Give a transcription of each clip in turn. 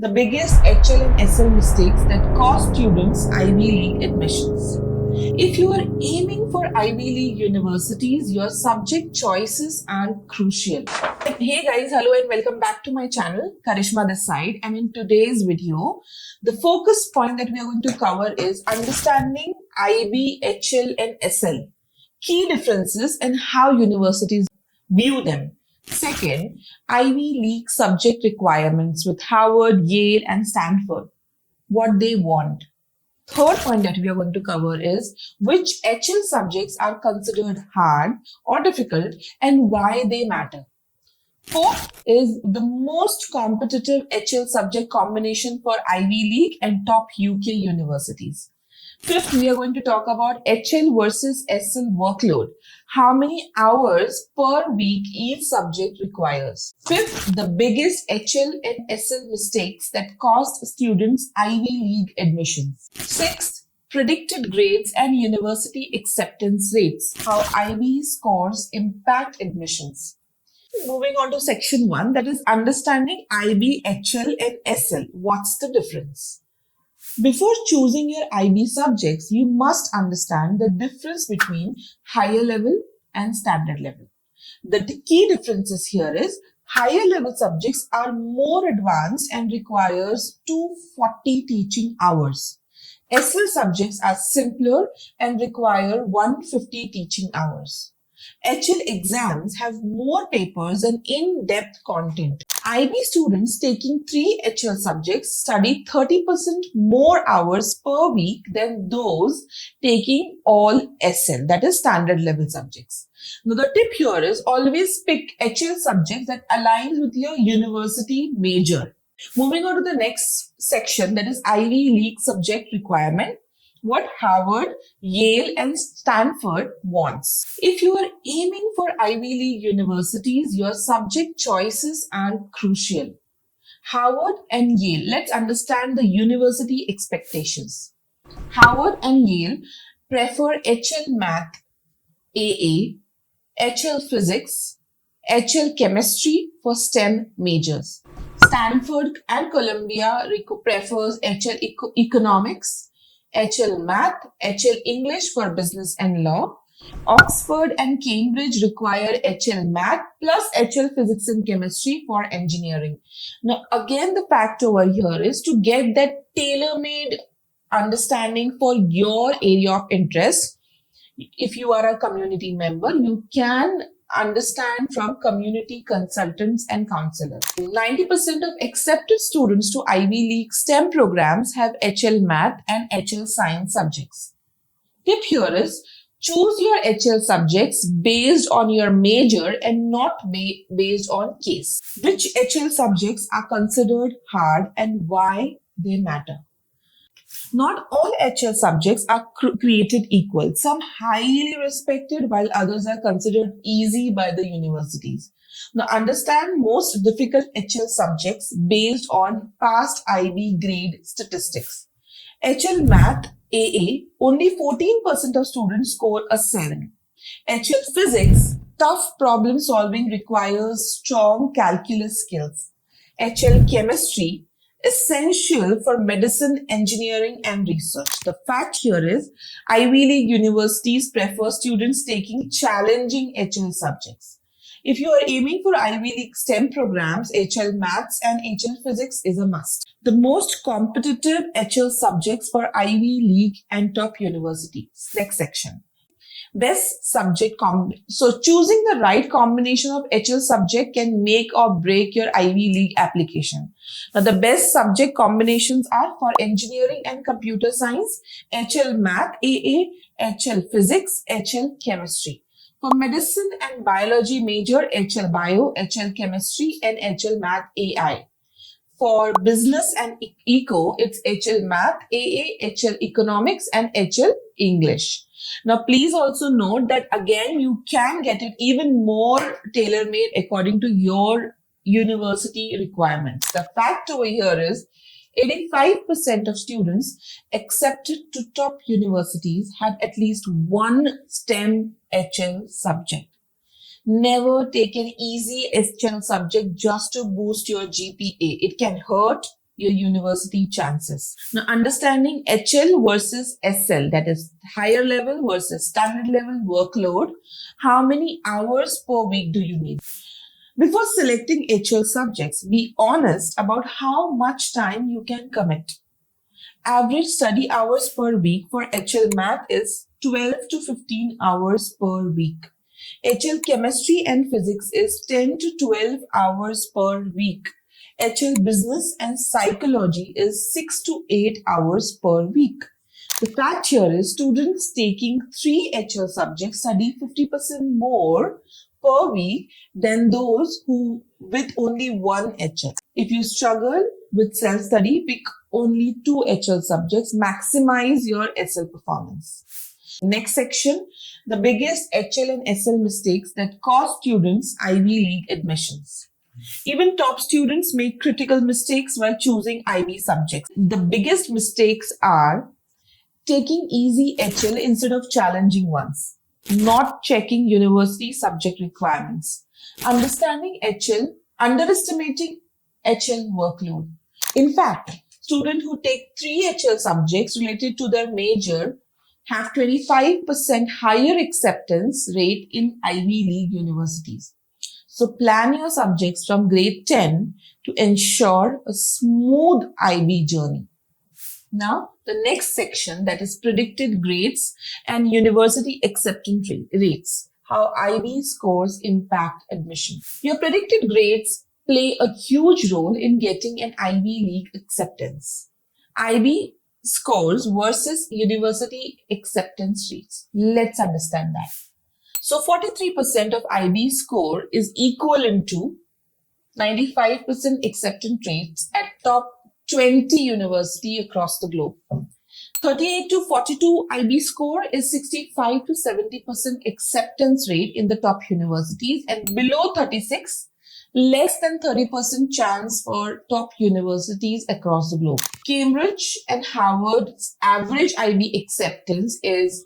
The biggest HL and SL mistakes that cost students Ivy League admissions. If you are aiming for Ivy League universities, your subject choices are crucial. Hey guys, hello and welcome back to my channel, Karishma this side. And in today's video, the focus point that we are going to cover is understanding IB, HL and SL, key differences and how universities view them. Second, Ivy League subject requirements with Harvard, Yale and Stanford, what they want. Third point that we are going to cover is which HL subjects are considered hard or difficult and why they matter. Fourth is the most competitive HL subject combination for Ivy League and top UK universities. Fifth, we are going to talk about HL versus SL workload. How many hours per week each subject requires. Fifth, the biggest HL and SL mistakes that cost students Ivy League admissions. Sixth, predicted grades and university acceptance rates. How IB scores impact admissions. Moving on to section 1, that is understanding IB, HL and SL. What's the difference? Before choosing your IB subjects, you must understand the difference between higher level and standard level. The key differences here is higher level subjects are more advanced and requires 240 teaching hours. SL subjects are simpler and require 150 teaching hours. HL exams have more papers and in-depth content. IB students taking 3 HL subjects study 30% more hours per week than those taking all SL, that is standard level subjects. Now the tip here is always pick HL subjects that aligns with your university major. Moving on to the next section, that is Ivy League subject requirement. What Harvard, Yale and Stanford wants. If you are aiming for Ivy League universities, your subject choices are crucial. Harvard and Yale. Let's understand the university expectations. Harvard and Yale prefer HL Math, AA, HL Physics, HL Chemistry for STEM majors. Stanford and Columbia prefers HL Economics, HL Math, HL English for business and law. Oxford and Cambridge require HL Math plus HL Physics and Chemistry for engineering. Now, again, the fact over here is to get that tailor-made understanding for your area of interest. If you are a community member, you can understand from community consultants and counselors. 90% of accepted students to Ivy League STEM programs have HL Math and HL Science subjects. Tip here is choose your HL subjects based on your major and not based on case. Which HL subjects are considered hard and why they matter? Not all HL subjects are created equal. Some highly respected while others are considered easy by the universities. Now understand most difficult HL subjects based on past IB grade statistics. HL Math AA, only 14% of students score a 7. HL Physics, tough problem solving requires strong calculus skills. HL Chemistry, essential for medicine, engineering and research. The fact here is Ivy League universities prefer students taking challenging HL subjects. If you are aiming for Ivy League STEM programs, HL Maths and HL Physics is a must. The most competitive HL subjects for Ivy League and top universities. Next section. Best subject So choosing the right combination of HL subject can make or break your Ivy League application. Now the best subject combinations are for engineering and computer science, HL Math AA, HL Physics, HL Chemistry. For medicine and biology major, HL Bio, HL Chemistry and HL Math AI. For business and eco, it's HL Math AA, HL Economics and HL English. Now, please also note that again, you can get it even more tailor-made according to your university requirements. The fact over here is 85% of students accepted to top universities have at least one STEM HL subject. Never take an easy HL subject just to boost your GPA. It can hurt your university chances. Now, understanding HL versus SL, that is higher level versus standard level workload. How many hours per week do you need? Before selecting HL subjects, be honest about how much time you can commit. Average study hours per week for HL Math is 12 to 15 hours per week. HL Chemistry and Physics is 10 to 12 hours per week. HL Business and Psychology is 6 to 8 hours per week. The fact here is students taking 3 HL subjects study 50% more per week than those who with only 1 HL. If you struggle with self-study, pick only 2 HL subjects, maximize your SL performance. Next section, the biggest HL and SL mistakes that cost students Ivy League admissions. Even top students make critical mistakes while choosing IB subjects. The biggest mistakes are taking easy HL instead of challenging ones, not checking university subject requirements, understanding HL, underestimating HL workload. In fact, students who take 3 HL subjects related to their major have 25% higher acceptance rate in Ivy League universities. So plan your subjects from grade 10 to ensure a smooth IB journey. Now, the next section, that is predicted grades and university acceptance rates, how IB scores impact admission. Your predicted grades play a huge role in getting an Ivy League acceptance. IB scores versus university acceptance rates. Let's understand that. So 43% of IB score is equivalent to 95% acceptance rates at top 20 university across the globe. 38 to 42 IB score is 65 to 70% acceptance rate in the top universities, and below 36, less than 30% chance for top universities across the globe. Cambridge and Harvard's average IB acceptance is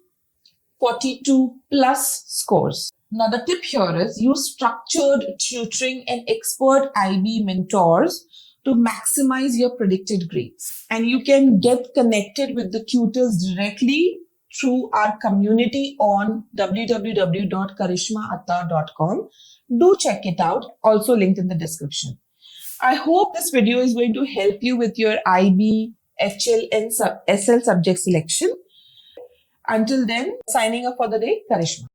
42 plus scores. Now the tip here is use structured tutoring and expert IB mentors to maximize your predicted grades. And you can get connected with the tutors directly through our community on www.karishmaattar.com. Do check it out, also linked in the description. I hope this video is going to help you with your IB, HL and SL subject selection. Until then, signing off for the day, Karishma.